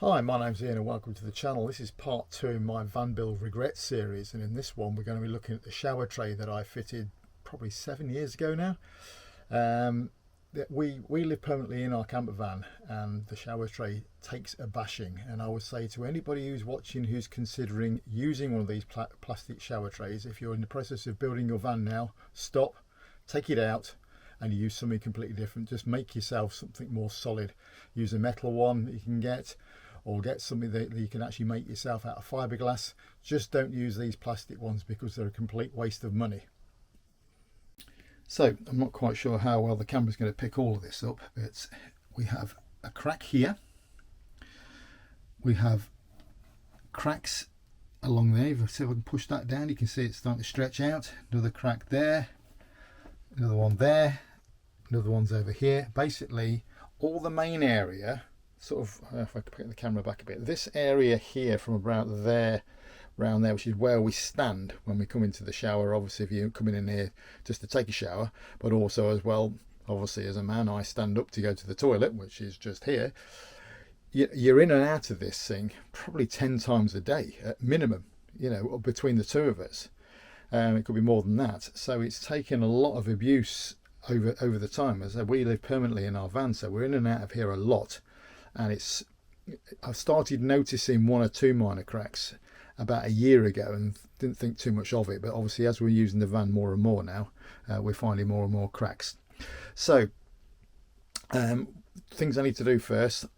Hi, my name's Ian and welcome to the channel. This is part 2 in my van build regrets series, and in this one we're going to be looking at the shower tray that I fitted probably 7 years ago now. We live permanently in our camper van and the shower tray takes a bashing, and I would say to anybody who's watching who's considering using one of these plastic shower trays, if you're in the process of building your van now, stop, take it out and use something completely different. Just make yourself something more solid. Use a metal one that you can get, or get something that you can actually make yourself out of fiberglass. Just don't use these plastic ones because they're a complete waste of money. So I'm not quite sure how well the camera's going to pick all of this up, but we have a crack here. We have cracks along there. If I see if I can push that down, you can see it's starting to stretch out. Another crack there, another one there, another one's over here. Basically all the main area, sort of, if I could put the camera back a bit, this area here from about there around there, which is where we stand when we come into the shower. Obviously if you're coming in here just to take a shower, but also as well, obviously as a man, I stand up to go to the toilet, which is just here. You're in and out of this thing probably 10 times a day at minimum, you know, between the two of us. It could be more than that. So it's taken a lot of abuse over the time. As we live permanently in our van, so we're in and out of here a lot. And I've started noticing one or two minor cracks about a year ago and didn't think too much of it, but obviously as we're using the van more and more now, we're finding more and more cracks. So things I need to do first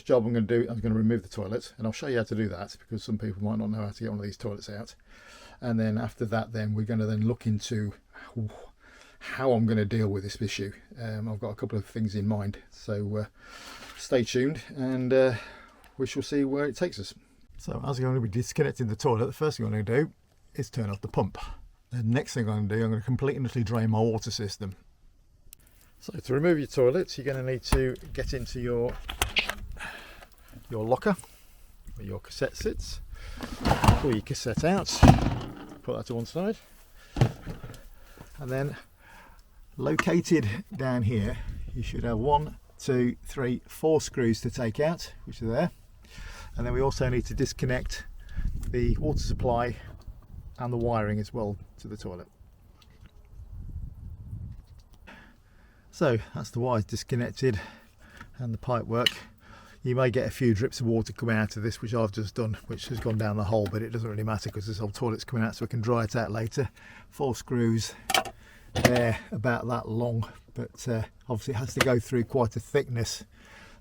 job I'm going to do, I'm going to remove the toilet, and I'll show you how to do that because some people might not know how to get one of these toilets out. And then after that, then we're going to then look into how I'm going to deal with this issue. I've got a couple of things in mind, so stay tuned and we shall see where it takes us. So as I'm going to be disconnecting the toilet, the first thing I'm going to do is turn off the pump. The next thing I'm going to do, I'm going to completely and utterly drain my water system. So to remove your toilet, you're going to need to get into your locker where your cassette sits. Pull your cassette out, put that to one side, and then located down here you should have 1, 2, 3, 4 screws to take out, which are there. And then we also need to disconnect the water supply and the wiring as well to the toilet. So that's the wires disconnected and the pipe work. You may get a few drips of water coming out of this, which I've just done, which has gone down the hole, but it doesn't really matter because this whole toilet's coming out, so I can dry it out later. 4 screws, they're about that long, but obviously it has to go through quite a thickness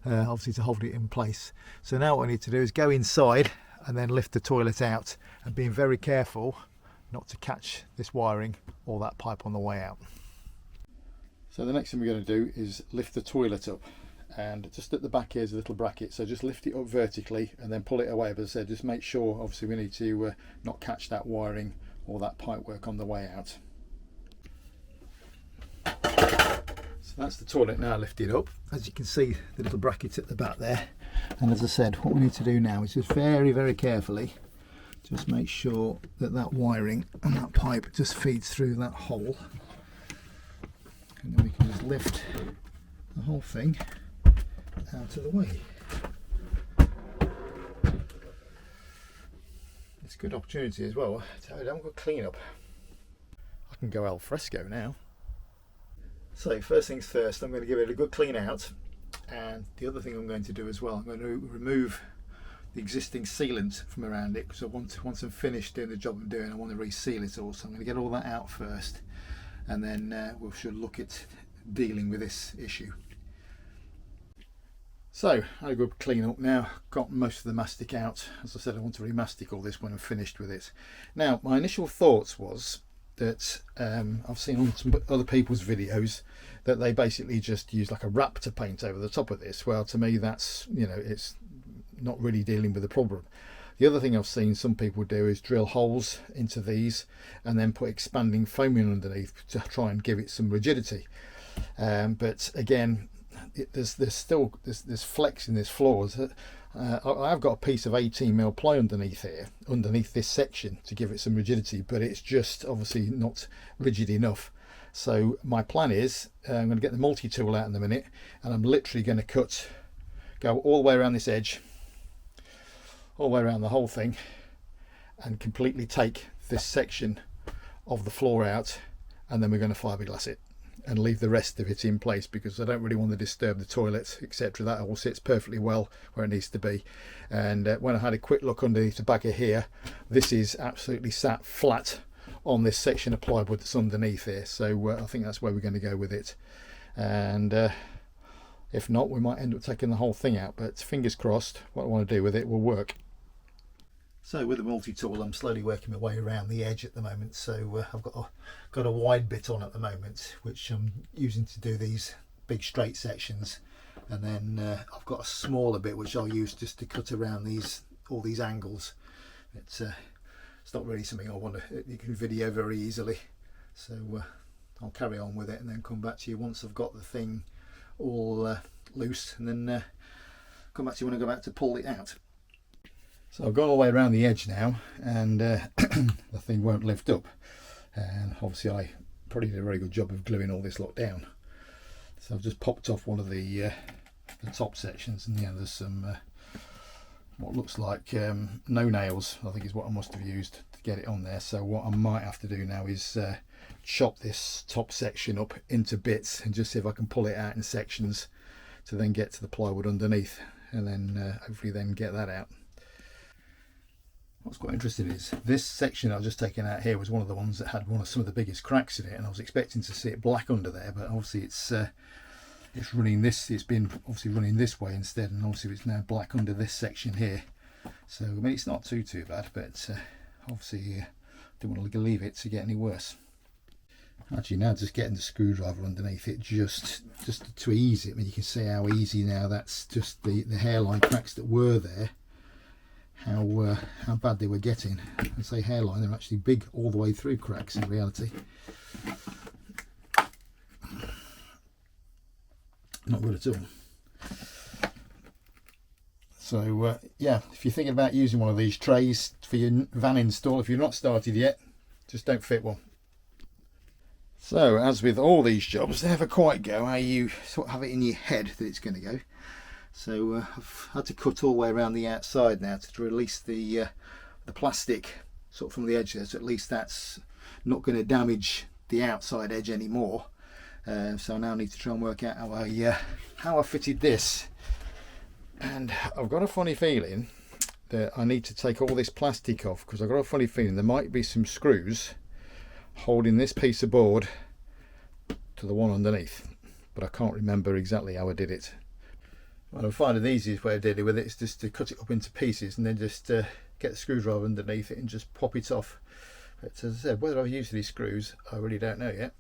obviously to hold it in place. So now what I need to do is go inside and then lift the toilet out, and being very careful not to catch this wiring or that pipe on the way out. So the next thing we're going to do is lift the toilet up, and just at the back here is a little bracket, so just lift it up vertically and then pull it away. But as I said, just make sure obviously we need to not catch that wiring or that pipe work on the way out. So that's the toilet now lifted up. As you can see, the little brackets at the back there. And as I said, what we need to do now is just very, very carefully just make sure that that wiring and that pipe just feeds through that hole. And then we can just lift the whole thing out of the way. It's a good opportunity as well to have a good clean up. I can go al fresco now. So first things first, I'm going to give it a good clean out, and the other thing I'm going to do as well, I'm going to remove the existing sealant from around it, because once I'm finished doing the job I'm doing, I want to reseal it all. So I'm going to get all that out first, and then we should look at dealing with this issue. So I had a good clean up now, got most of the mastic out. As I said, I want to remastic all this when I'm finished with it. Now my initial thoughts was that I've seen on some other people's videos that they basically just use like a wrap to paint over the top of this. Well, to me that's, you know, it's not really dealing with the problem. The other thing I've seen some people do is drill holes into these and then put expanding foam in underneath to try and give it some rigidity. But again, there's still this flex in this floor. I've got a piece of 18mm ply underneath here, underneath this section, to give it some rigidity, but it's just obviously not rigid enough. So my plan is I'm going to get the multi-tool out in a minute, and I'm literally going to go all the way around this edge, all the way around the whole thing and completely take this section of the floor out, and then we're going to fiberglass it and leave the rest of it in place, because I don't really want to disturb the toilets, etc. That all sits perfectly well where it needs to be. And when I had a quick look underneath the back of here, this is absolutely sat flat on this section of plywood that's underneath here. So I think that's where we're going to go with it. And if not, we might end up taking the whole thing out, but fingers crossed, what I want to do with it will work. So with the multi-tool, I'm slowly working my way around the edge at the moment. So I've got a wide bit on at the moment, which I'm using to do these big straight sections, and then I've got a smaller bit which I'll use just to cut around all these angles. It's not really something I want to you can video very easily, so I'll carry on with it and then come back to you once I've got the thing all loose, and then come back to you when I go back to pull it out. So I've gone all the way around the edge now, and the thing won't lift up, and obviously I probably did a very good job of gluing all this lot down. So I've just popped off one of the top sections, and there's some what looks like no nails, I think is what I must have used to get it on there. So what I might have to do now is chop this top section up into bits and just see if I can pull it out in sections to then get to the plywood underneath, and then hopefully then get that out. What's quite interesting is this section I've just taken out here was one of the ones that had some of the biggest cracks in it, and I was expecting to see it black under there, but obviously it's running this, it's been obviously running this way instead, and obviously it's now black under this section here. So I mean, it's not too bad, but obviously don't want to leave it to get any worse. Actually, now just getting the screwdriver underneath it just to ease it. I mean, you can see how easy now that's just the hairline cracks that were there, how bad they were getting. I say hairline, they're actually big all the way through cracks in reality. Not good at all. So yeah, if you're thinking about using one of these trays for your van install, if you're not started yet, just don't fit one. So as with all these jobs, they never quite go how you sort of have it in your head that it's going to go. So I've had to cut all the way around the outside now to release the plastic sort of from the edge there, so at least that's not going to damage the outside edge anymore. So I now need to try and work out how I fitted this, and I've got a funny feeling that I need to take all this plastic off, because I've got a funny feeling there might be some screws holding this piece of board to the one underneath, but I can't remember exactly how I did it. Well, I'm finding the easiest way of dealing with it is just to cut it up into pieces and then just get the screwdriver underneath it and just pop it off. But as I said, whether I've used these screws, I really don't know yet.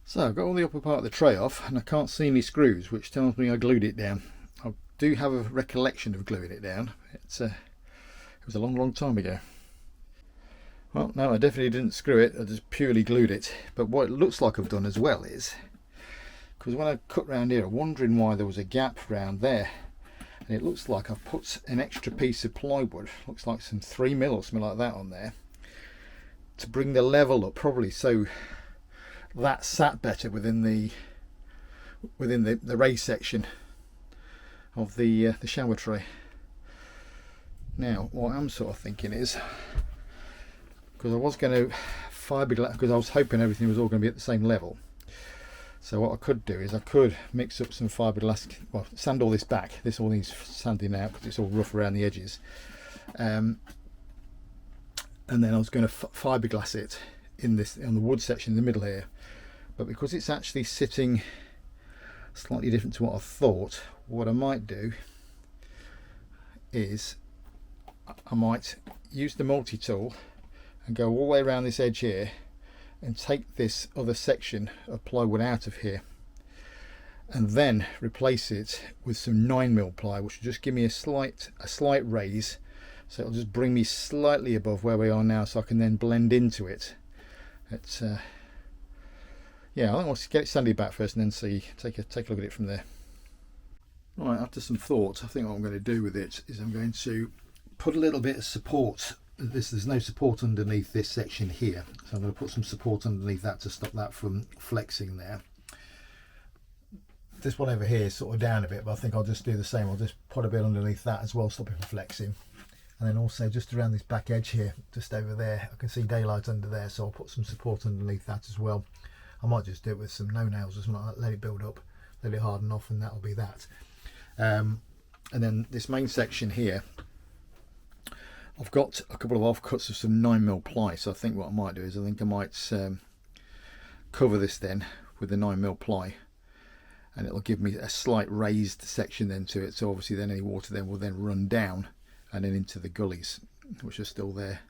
So I've got all the upper part of the tray off, and I can't see any screws, which tells me I glued it down. I do have a recollection of gluing it down. It was a long time ago. Well, no, I definitely didn't screw it, I just purely glued it. But what it looks like I've done as well is, because when I cut round here, I'm wondering why there was a gap round there, and it looks like I've put an extra piece of plywood, looks like some 3mm or something like that on there, to bring the level up, probably so that sat better within the raised section of the shower tray. Now what I'm sort of thinking is, because I was going to fiberglass, because I was hoping everything was all going to be at the same level, so what I could do is I could mix up some fiberglass, well, sand all this back, this all needs sanding out because it's all rough around the edges, and then I was going to fiberglass it on the wood section in the middle here. But because it's actually sitting slightly different to what I thought, what I might do is I might use the multi-tool and go all the way around this edge here and take this other section of plywood out of here, and then replace it with some 9mm ply, which will just give me a slight raise, so it'll just bring me slightly above where we are now, so I can then blend into it. It's yeah, I think I'll get it sanded back first and then take a look at it from there. Right, after some thought, I think what I'm going to do with it is I'm going to put a little bit of support. There's no support underneath this section here, so I'm going to put some support underneath that to stop that from flexing there. this one over here is sort of down a bit, but I think I'll just do the same. I'll just put a bit underneath that as well, stop it from flexing. And then also just around this back edge here, just over there, I can see daylight under there, so I'll put some support underneath that as well. I might just do it with some no nails or something like that, let it build up, let it harden off, and that'll be that. And then this main section here, I've got a couple of offcuts of some 9mm ply, so I think what I might do is I think I might cover this then with the 9mm ply, and it'll give me a slight raised section then to it, so obviously then any water then will then run down and then into the gullies which are still there.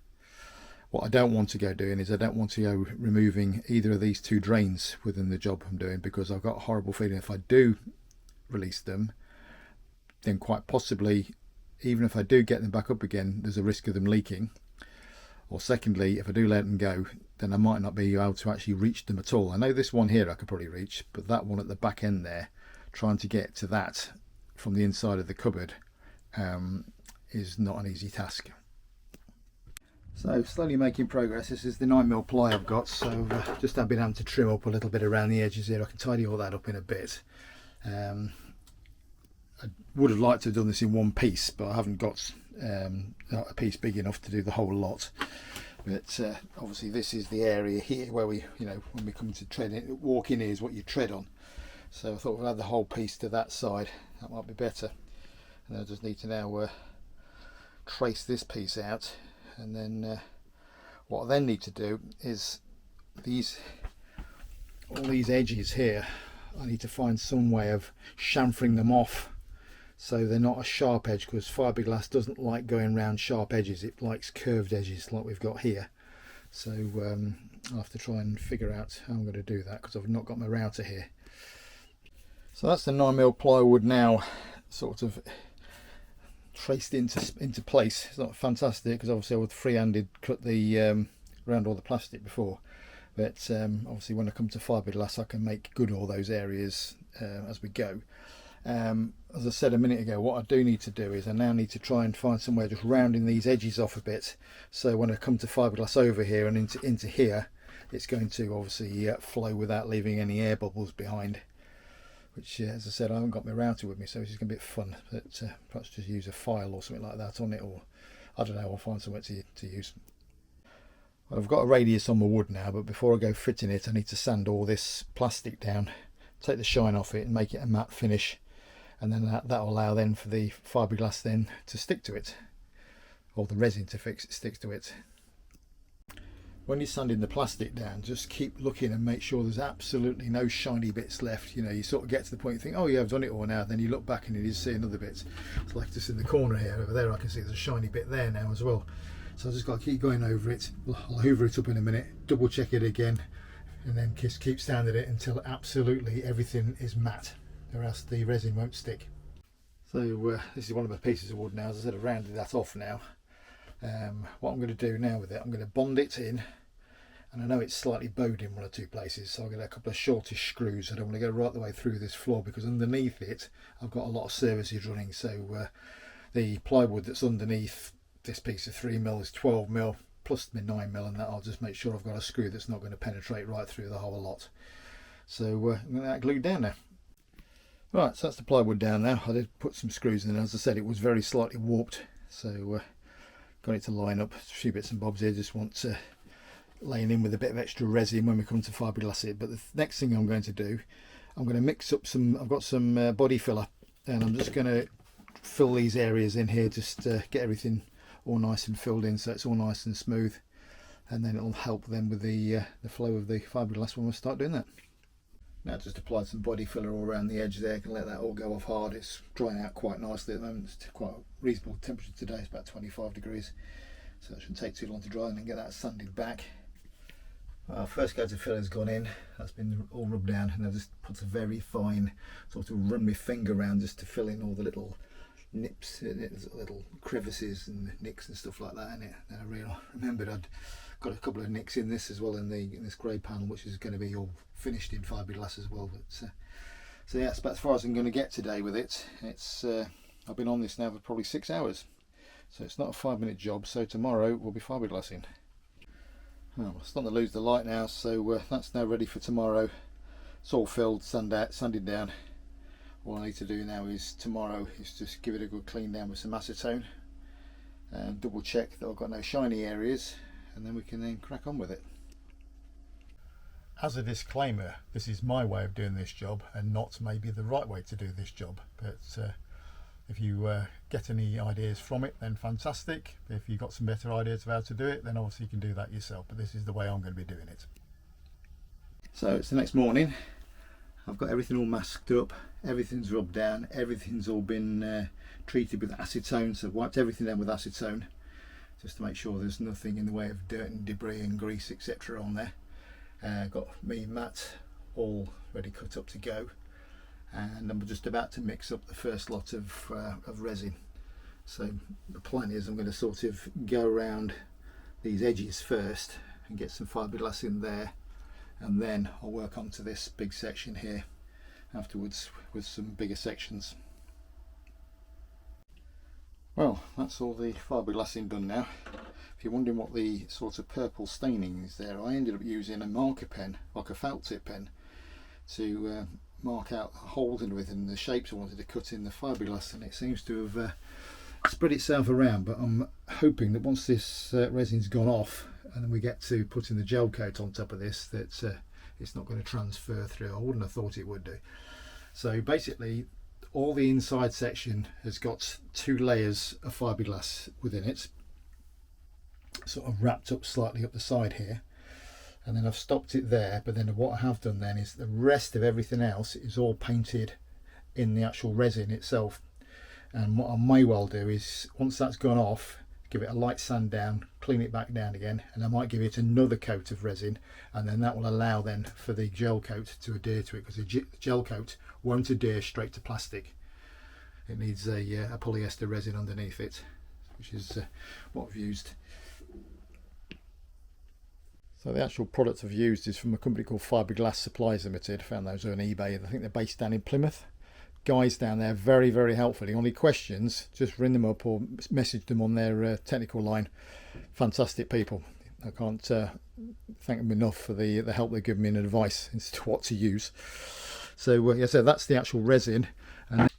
What I don't want to go doing is I don't want to go removing either of these two drains within the job I'm doing, because I've got a horrible feeling if I do release them, then quite possibly, even if I do get them back up again, there's a risk of them leaking. Or secondly, if I do let them go, then I might not be able to actually reach them at all. I know this one here I could probably reach, but that one at the back end there, trying to get to that from the inside of the cupboard is not an easy task. So slowly making progress. This is the 9mm ply I've got, so just I've been able to trim up a little bit around the edges here. I can tidy all that up in a bit. I would have liked to have done this in one piece, but I haven't got a piece big enough to do the whole lot. But obviously this is the area here where we, when we come to tread in, walk in here is what you tread on. So I thought we'll add the whole piece to that side. That might be better. And I just need to now trace this piece out, and then what I then need to do is all these edges here, I need to find some way of chamfering them off so they're not a sharp edge, because fiberglass doesn't like going round sharp edges, it likes curved edges like we've got here. So I'll have to try and figure out how I'm going to do that, because I've not got my router here. So that's the 9mm plywood now sort of traced into place. It's not fantastic because obviously I would freehanded cut the around all the plastic before, but obviously when I come to fiberglass I can make good all those areas as we go. As I said a minute ago, what I do need to do is I now need to try and find somewhere just rounding these edges off a bit, so when I come to fiberglass over here and into here, it's going to obviously flow without leaving any air bubbles behind. Which, as I said, I haven't got my router with me, so it's going to be fun. But perhaps just use a file or something like that on it, or I don't know, I'll find somewhere to use. Well, I've got a radius on my wood now, but before I go fitting it, I need to sand all this plastic down, take the shine off it, and make it a matte finish, and then that will allow then for the fiberglass then to stick to it, or the resin to stick to it. When you're sanding the plastic down, just keep looking and make sure there's absolutely no shiny bits left. You sort of get to the point you think, oh yeah, I've done it all now, then you look back and you see another bit. It's like just in the corner here, over there I can see there's a shiny bit there now as well. So I just got to keep going over it. I'll hoover it up in a minute, double check it again, and then just keep sanding it until absolutely everything is matte, or else the resin won't stick. So this is one of my pieces of wood now. As I said, I've rounded that off now. What I'm going to do now with it, I'm going to bond it in, and I know it's slightly bowed in one or two places, so I'll get a couple of shortish screws. I don't want to go right the way through this floor, because underneath it I've got a lot of services running, so the plywood that's underneath this piece of 3mm is 12mm plus my 9mm, and that I'll just make sure I've got a screw that's not going to penetrate right through the whole lot. So I'm going to get that glued down now. Right, so that's the plywood down now. I did put some screws in, and as I said, it was very slightly warped, so got it to line up. A few bits and bobs here, just want laying in with a bit of extra resin when we come to fiberglass it. But the next thing I'm going to do, I'm going to mix up I've got some body filler, and I'm just going to fill these areas in here, just get everything all nice and filled in so it's all nice and smooth, and then it'll help then with the flow of the fiberglass when we start doing that. Now just applied some body filler all around the edge there, can let that all go off hard. It's drying out quite nicely at the moment. It's quite a reasonable temperature today, it's about 25 degrees, so it shouldn't take too long to dry, and then get that sanded back. Our first coat of filler's gone in, that's been all rubbed down, and I just put a very fine sort of run my finger around just to fill in all the little nips, little crevices and nicks and stuff like that in it. And I remembered I'd got a couple of nicks in this as well, in this grey panel, which is going to be all finished in fiberglass as well. But so yeah, that's about as far as I'm going to get today with it. It's I've been on this now for probably 6 hours, so it's not a 5-minute job. So tomorrow we'll be fiberglassing. Oh, we're starting to lose the light now, so that's now ready for tomorrow. It's all filled, sanded down, What I need to do now is tomorrow is just give it a good clean down with some acetone and double check that I've got no shiny areas, and then we can then crack on with it. As a disclaimer, this is my way of doing this job and not maybe the right way to do this job, but if you get any ideas from it, then fantastic. If you've got some better ideas of how to do it, then obviously you can do that yourself, but this is the way I'm going to be doing it. So it's the next morning. I've got everything all masked up, everything's rubbed down, everything's all been treated with acetone, so I've wiped everything down with acetone just to make sure there's nothing in the way of dirt and debris and grease, etc. on there. Got me mat all ready cut up to go, and I'm just about to mix up the first lot of resin. So the plan is I'm going to sort of go around these edges first and get some fiberglass in there, and then I'll work onto this big section here afterwards with some bigger sections. Well, that's all the fiberglassing done now. If you're wondering what the sort of purple staining is there, I ended up using a marker pen, like a felt tip pen, to mark out the holes and everything, the shapes I wanted to cut in the fiberglass, and it seems to have spread itself around. But I'm hoping that once this resin's gone off and then we get to putting the gel coat on top of this, that it's not going to transfer through. I wouldn't have thought it would do. So basically all the inside section has got 2 layers of fiberglass within it, sort of wrapped up slightly up the side here, and then I've stopped it there. But then what I have done then is the rest of everything else is all painted in the actual resin itself. And what I may well do is, once that's gone off, give it a light sand down, clean it back down again, and I might give it another coat of resin, and then that will allow then for the gel coat to adhere to it, because the gel coat won't adhere straight to plastic. It needs a polyester resin underneath it, which is what I've used. So the actual product I've used is from a company called Fiberglass Supplies Limited. Found those on eBay. I think they're based down in Plymouth. Guys down there, very, very helpful. Any questions, just ring them up or message them on their technical line. Fantastic people. I can't thank them enough for the help they've given me and advice as to what to use. So yeah, so that's the actual resin. And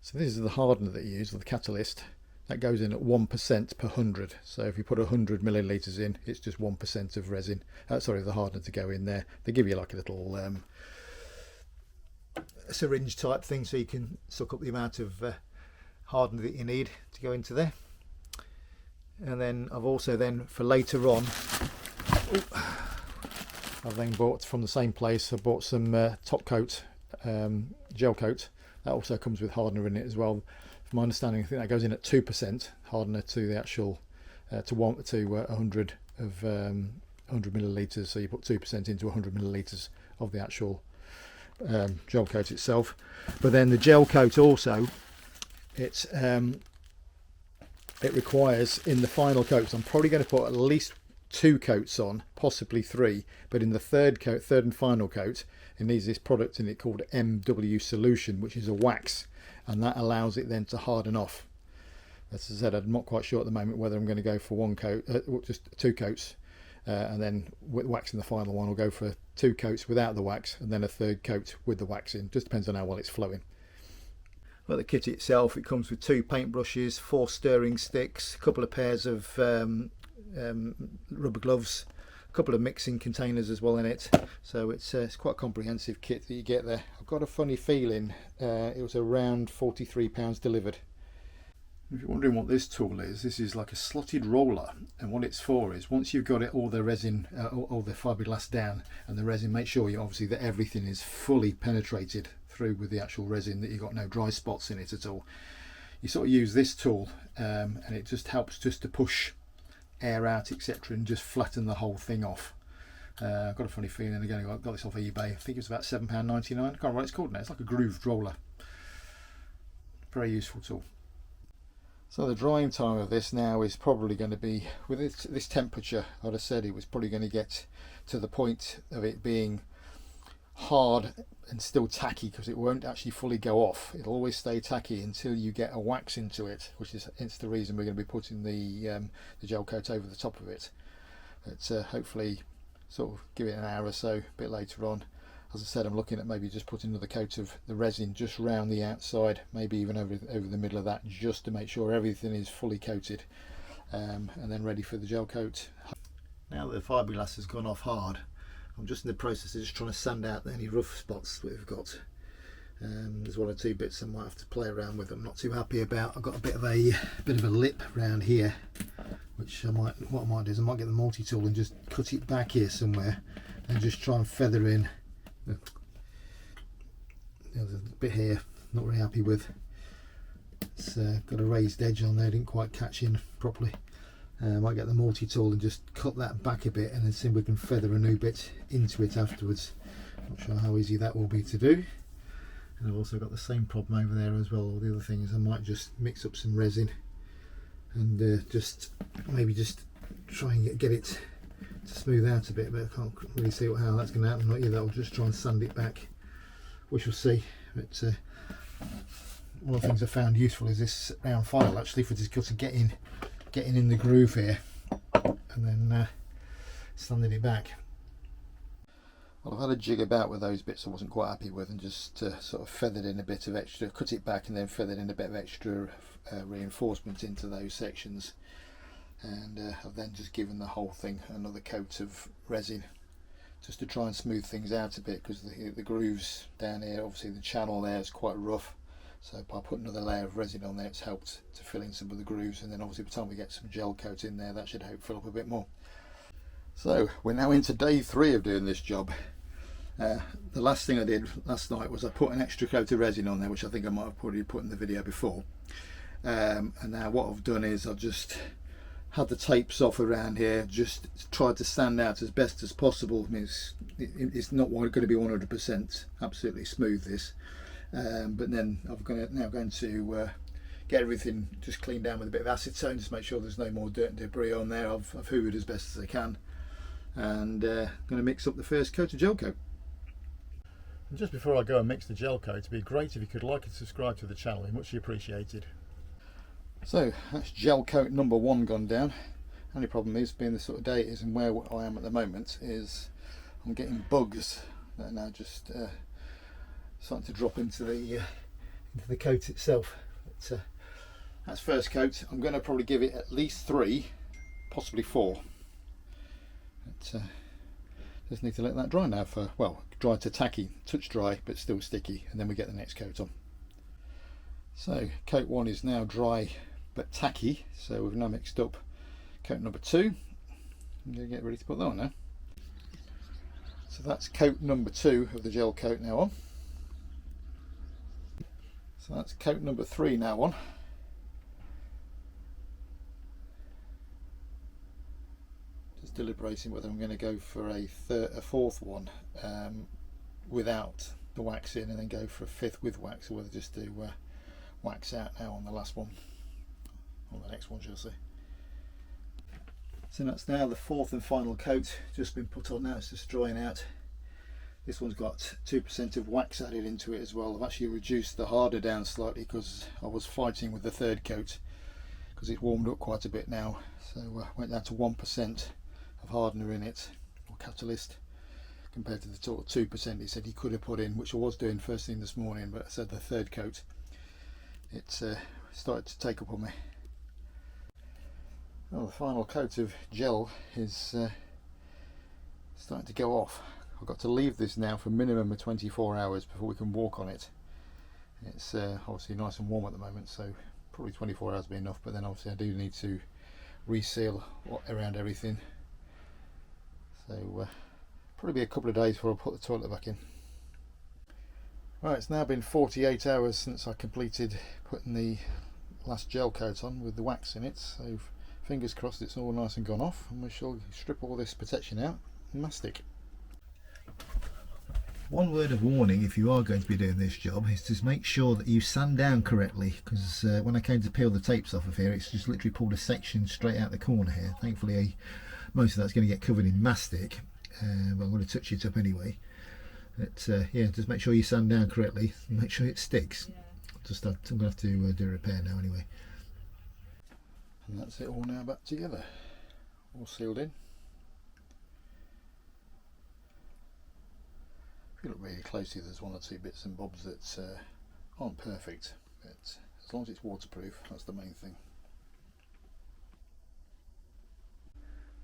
so this is the hardener that you use, or the catalyst. That goes in at 1% per 100. So if you put 100 millilitres in, it's just 1% of resin. Sorry, the hardener to go in there. They give you like a little syringe type thing, so you can suck up the amount of hardener that you need to go into there. And then I've also then, for later on, I've then bought from the same place, I bought some top coat, gel coat. That also comes with hardener in it as well. From my understanding, I think that goes in at 2% hardener to the actual to 100 of 100 millilitres. So you put 2% into 100 millilitres of the actual gel coat itself. But then the gel coat also, it requires in the final coats, I'm probably going to put at least 2 coats on, possibly 3. But in the third and final coat, it needs this product in it called MW Solution, which is a wax. And that allows it then to harden off. As I said, I'm not quite sure at the moment whether I'm going to go for 1 coat, just 2 coats, and then with wax in the final one, I'll go for 2 coats without the wax, and then a 3rd coat with the wax in. Just depends on how well it's flowing. Well, the kit itself, it comes with 2 paintbrushes, 4 stirring sticks, a couple of pairs of rubber gloves, a couple of mixing containers as well in it. So it's quite a comprehensive kit that you get there. I've got a funny feeling it was around £43 delivered. If you're wondering what this tool is, this is like a slotted roller, and what it's for is, once you've got it all the resin, all the fiberglass down and the resin, make sure you obviously that everything is fully penetrated through with the actual resin, that you've got no dry spots in it at all. You sort of use this tool and it just helps just to push air out, etc., and just flatten the whole thing off. I've got a funny feeling, again, I got this off eBay, I think it was about £7.99, I can't remember what it's called now. It's like a grooved roller. Very useful tool. So the drying time of this now is probably going to be, with this temperature, I'd have said it was probably going to get to the point of it being hard and still tacky, because it won't actually fully go off. It'll always stay tacky until you get a wax into it, which is hence the reason we're going to be putting the gel coat over the top of it. But hopefully sort of give it an hour or so a bit later on, as I said, I'm looking at maybe just putting another coat of the resin just round the outside, maybe even over the middle of that, just to make sure everything is fully coated, and then ready for the gel coat. Now that the fiberglass has gone off hard, I'm just in the process of just trying to sand out any rough spots that we've got. There's one or two bits I might have to play around with. I'm not too happy about. I've got a bit of a lip round here, which what I might do is I might get the multi-tool and just cut it back here somewhere, and just try and feather in. There's a bit here not really happy with. It's got a raised edge on there, didn't quite catch in properly. I might get the multi-tool and just cut that back a bit, and then see if we can feather a new bit into it afterwards. Not sure how easy that will be to do. And I've also got the same problem over there as well. All the other things, I might just mix up some resin and just try and get it to smooth out a bit, but I can't really see how that's going to happen. Not either. I'll just try and sand it back. We shall see. But one of the things I found useful is this round file, actually, for just getting in the groove here, and then sanding it back. Well, I've had a jig about with those bits I wasn't quite happy with, and just sort of feathered in a bit of extra, cut it back and then feathered in a bit of extra reinforcement into those sections, and I've then just given the whole thing another coat of resin just to try and smooth things out a bit, because the grooves down here, obviously the channel there is quite rough, so by putting another layer of resin on there, it's helped to fill in some of the grooves, and then obviously by the time we get some gel coat in there, that should help fill up a bit more. So we're now into day 3 of doing this job. The last thing I did last night was I put an extra coat of resin on there, which I think I might have probably put in the video before. And now what I've done is I've just had the tapes off around here, just tried to stand out as best as possible. I mean, it's not going to be 100% absolutely smooth, this, but then I'm now going to get everything just cleaned down with a bit of acetone, just make sure there's no more dirt and debris on there. I've hoovered as best as I can, and going to mix up the first coat of gel coat. And just before I go and mix the gel coat, it'd be great if you could like and subscribe to the channel, much appreciated. So that's gel coat number 1 gone down. Only problem is, being the sort of day it is and where I am at the moment, is I'm getting bugs that are now just starting to drop into the coat itself. But, that's first coat. I'm going to probably give it at least 3, possibly 4. But, just need to let that dry now for, well, dry to tacky, touch dry but still sticky, and then we get the next coat on. So coat 1 is now dry but tacky, so we've now mixed up coat number 2. I'm going to get ready to put that on now. So that's coat number 2 of the gel coat now on. So that's coat number 3 now on. Just deliberating whether I'm going to go for a 4th one without the wax in, and then go for a 5th with wax, or whether just do wax out now on the last one, or the next one, shall I say. So that's now the 4th and final coat just been put on now. It's just drying out. This one's got 2% of wax added into it as well. I've actually reduced the harder down slightly because I was fighting with the 3rd coat, because it's warmed up quite a bit now, so went down to 1% of hardener in it, or catalyst, compared to the sort of 2% he said he could have put in, which I was doing first thing this morning, but I said the 3rd coat, it's started to take up on me. Well, the final coat of gel is starting to go off. I've got to leave this now for a minimum of 24 hours before we can walk on it. It's obviously nice and warm at the moment, so probably 24 hours will be enough, but then obviously I do need to reseal around everything, so probably be a couple of days before I put the toilet back in. Right, it's now been 48 hours since I completed putting the last gel coat on with the wax in it, so fingers crossed it's all nice and gone off, and we shall strip all this protection out and mastic. One word of warning if you are going to be doing this job is to make sure that you sand down correctly, because when I came to peel the tapes off of here, it's just literally pulled a section straight out the corner here. Thankfully most of that's going to get covered in mastic, but I'm going to touch it up anyway. But yeah, just make sure you sand down correctly and make sure it sticks. Yeah. I'm going to have to do a repair now anyway. And that's it all now back together, all sealed in. If you look really closely, there's one or two bits and bobs that aren't perfect, but as long as it's waterproof, that's the main thing.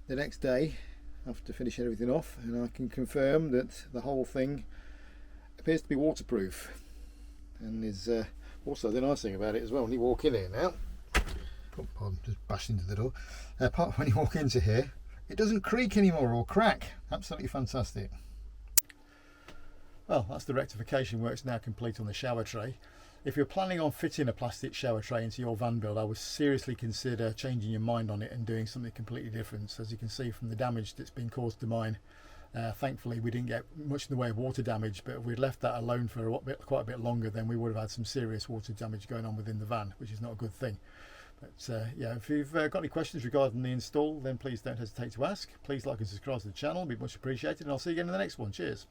The next day, after finishing everything off, and I can confirm that the whole thing appears to be waterproof, and is also the nice thing about it as well, when you walk in here now, oh, pardon, just bashed into the door, when you walk into here, it doesn't creak anymore or crack. Absolutely fantastic. Well, that's the rectification works now complete on the shower tray. If you're planning on fitting a plastic shower tray into your van build, I would seriously consider changing your mind on it and doing something completely different. As you can see from the damage that's been caused to mine, thankfully we didn't get much in the way of water damage, but if we'd left that alone for quite a bit longer, then we would have had some serious water damage going on within the van, which is not a good thing. But yeah, if you've got any questions regarding the install, then please don't hesitate to ask. Please like and subscribe to the channel, it'd be much appreciated, and I'll see you again in the next one. Cheers.